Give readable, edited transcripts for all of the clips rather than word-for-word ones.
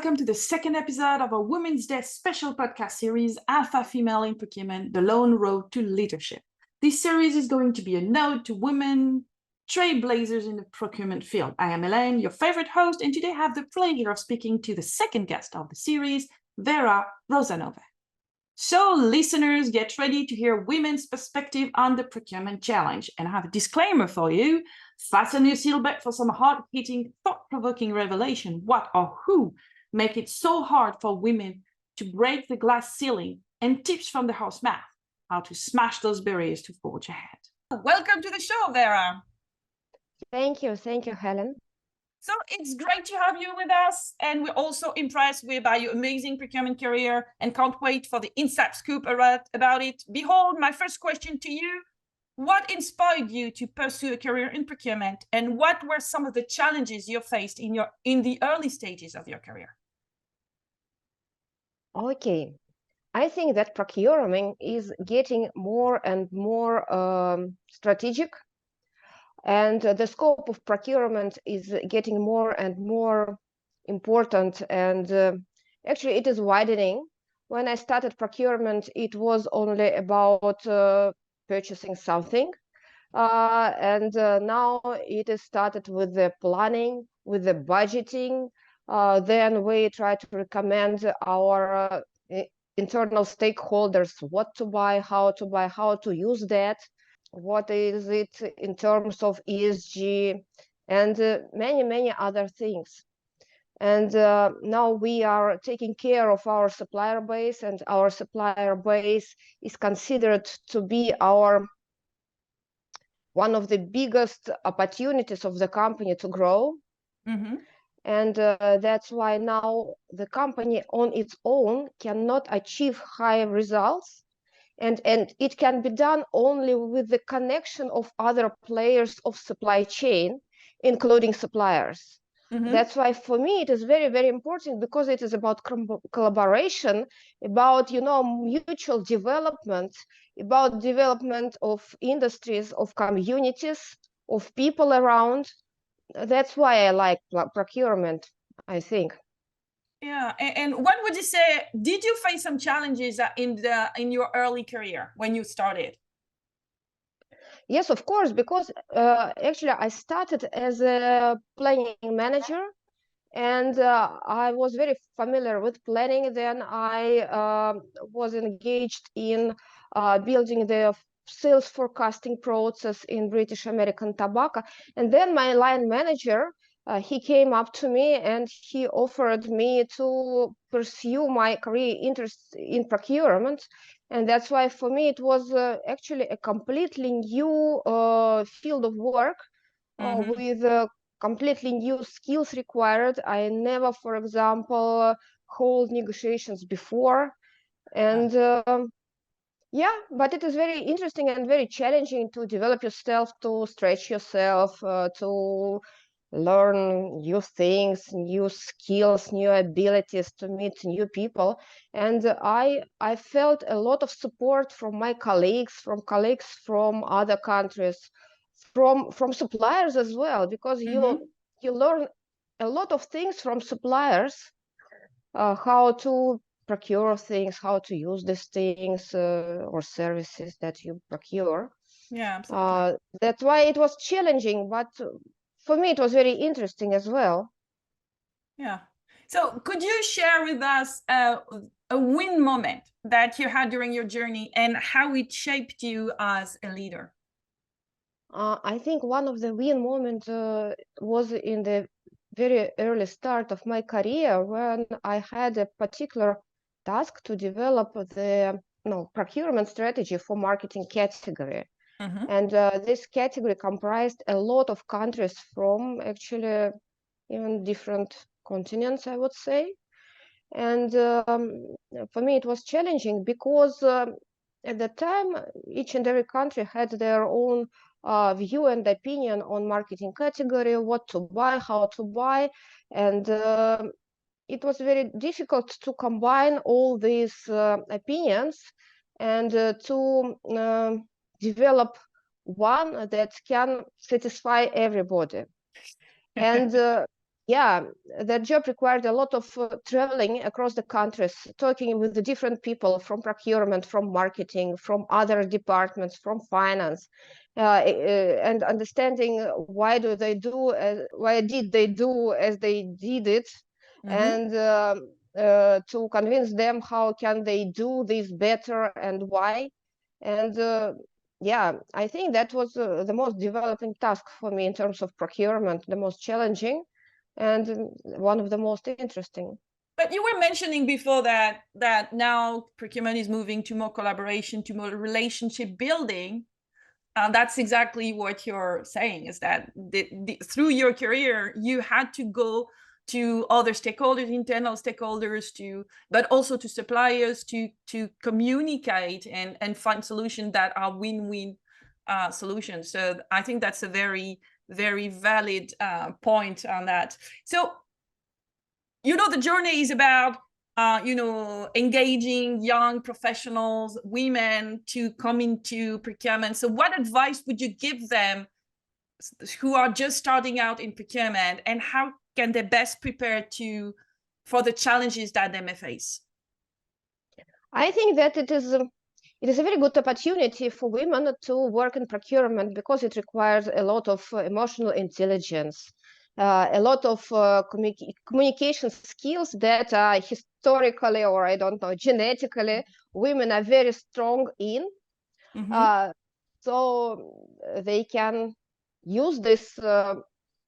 welcome to the second episode of our Women's Day special podcast series, Alpha Female in Procurement, The Lone Road to Leadership. This series is going to be a nod to women trailblazers in the procurement field. I am Elaine, your favorite host, and today I have the pleasure of speaking to the second guest of the series, Vera Rozanova. So listeners, get ready to hear women's perspective on the procurement challenge. And I have a disclaimer for you. Fasten your seatbelt for some hard-hitting, thought-provoking revelation. What or who make it so hard for women to break the glass ceiling, and tips from the house math, how to smash those barriers to forge ahead. Welcome to the show, Vera. Thank you, Helen. So it's great to have you with us, and we're also impressed by your amazing procurement career and can't wait for the inside scoop about it. Behold, my first question to you: what inspired you to pursue a career in procurement, and what were some of the challenges you faced in the early stages of your career? Okay, I think that procurement is getting more and more strategic, and the scope of procurement is getting more and more important, and actually it is widening. When I started procurement, it was only about purchasing something, and now it is started with the planning, with the budgeting. Then we try to recommend our internal stakeholders what to buy, how to use that, what is it in terms of ESG, and many other things. And now we are taking care of our supplier base, and our supplier base is considered to be one of the biggest opportunities of the company to grow. Mm-hmm. And that's why now the company on its own cannot achieve high results. And it can be done only with the connection of other players of supply chain, including suppliers. Mm-hmm. That's why for me it is very important, because it is about collaboration, about mutual development, about development of industries, of communities, of people around. That's why I like procurement, I think. Yeah, and what would you say, did you face some challenges in your early career when you started? Yes, of course, because actually I started as a planning manager, and I was very familiar with planning. Then I was engaged in building the sales forecasting process in British American Tobacco. And then my line manager, he came up to me and he offered me to pursue my career interest in procurement. And that's why for me it was actually a completely new field of work, mm-hmm. with completely new skills required. I never, for example, hold negotiations before. And yeah, but it is very interesting and very challenging to develop yourself, to stretch yourself, to learn new things, new skills, new abilities, to meet new people. And I felt a lot of support from my colleagues from other countries, from suppliers as well, because mm-hmm. you learn a lot of things from suppliers, how to procure things, how to use these things or services that you procure. Yeah, absolutely. That's why it was challenging, but for me it was very interesting as well. Yeah. So could you share with us a win moment that you had during your journey and how it shaped you as a leader? I think one of the win moments was in the very early start of my career, when I had a particular task to develop the procurement strategy for marketing category. Mm-hmm. And this category comprised a lot of countries from actually even different continents, I would say. And for me it was challenging, because at the time each and every country had their own view and opinion on marketing category, what to buy, how to buy, and it was very difficult to combine all these opinions and to develop one that can satisfy everybody. And yeah, that job required a lot of traveling across the countries, talking with the different people from procurement, from marketing, from other departments, from finance, and understanding why did they do as they did it, and to convince them how can they do this better and why. And yeah, I think that was the most developing task for me in terms of procurement, the most challenging and one of the most interesting. But you were mentioning before that now procurement is moving to more collaboration, to more relationship building. That's exactly what you're saying, is that through your career, you had to go to other stakeholders, internal stakeholders, but also to suppliers to communicate and find solutions that are win-win solutions. So I think that's a very, very valid point on that. So, the journey is about engaging young professionals, women to come into procurement. So what advice would you give them who are just starting out in procurement, and how can they best prepare for the challenges that they may face? I think that it is a very good opportunity for women to work in procurement because it requires a lot of emotional intelligence, a lot of communication skills that historically, or I don't know, genetically, women are very strong in. So they can use this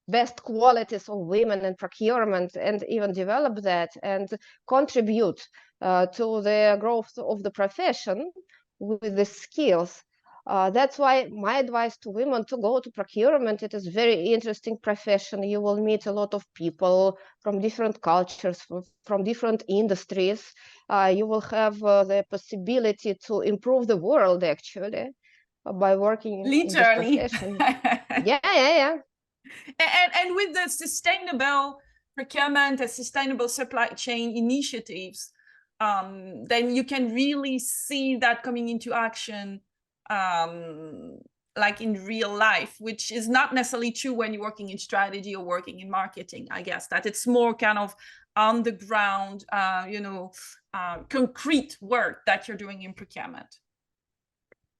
best qualities of women in procurement and even develop that and contribute to the growth of the profession with the skills. That's why my advice to women to go to procurement. It is very interesting profession. You will meet a lot of people from different cultures, from different industries. You will have the possibility to improve the world actually by working in this profession. Yeah. And with the sustainable procurement and sustainable supply chain initiatives, then you can really see that coming into action, like in real life, which is not necessarily true when you're working in strategy or working in marketing. I guess that it's more kind of on the ground, concrete work that you're doing in procurement.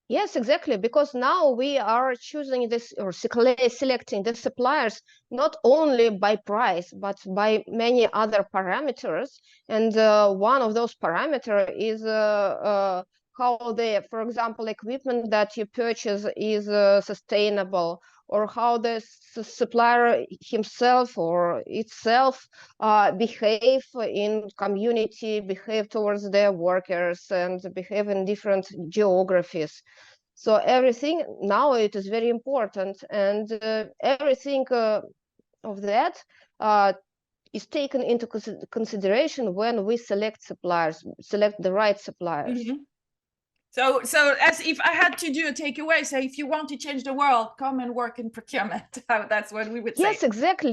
Yes, exactly. Because now we are choosing this or selecting the suppliers not only by price, but by many other parameters. And one of those parameters is how for example, equipment that you purchase is sustainable, or how the supplier himself or itself behave in community, behave towards their workers, and behave in different geographies. So everything now it is very important, and everything of that is taken into consideration when we select suppliers, select the right suppliers. So as if I had to do a takeaway, say if you want to change the world, come and work in procurement. That's what we would say. Yes, exactly.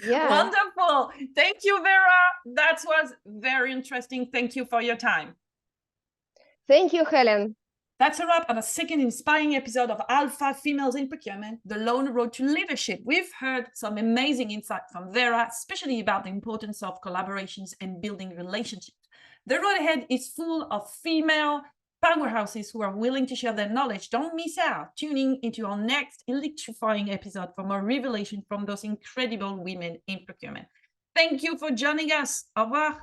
Yeah. Wonderful. Thank you, Vera. That was very interesting. Thank you for your time. Thank you, Helen. That's a wrap on a second inspiring episode of Alpha Females in Procurement, the Lone Road to Leadership. We've heard some amazing insight from Vera, especially about the importance of collaborations and building relationships. The road ahead is full of female powerhouses who are willing to share their knowledge. Don't miss out. Tuning into our next electrifying episode for more revelation from those incredible women in procurement. Thank you for joining us. Au revoir.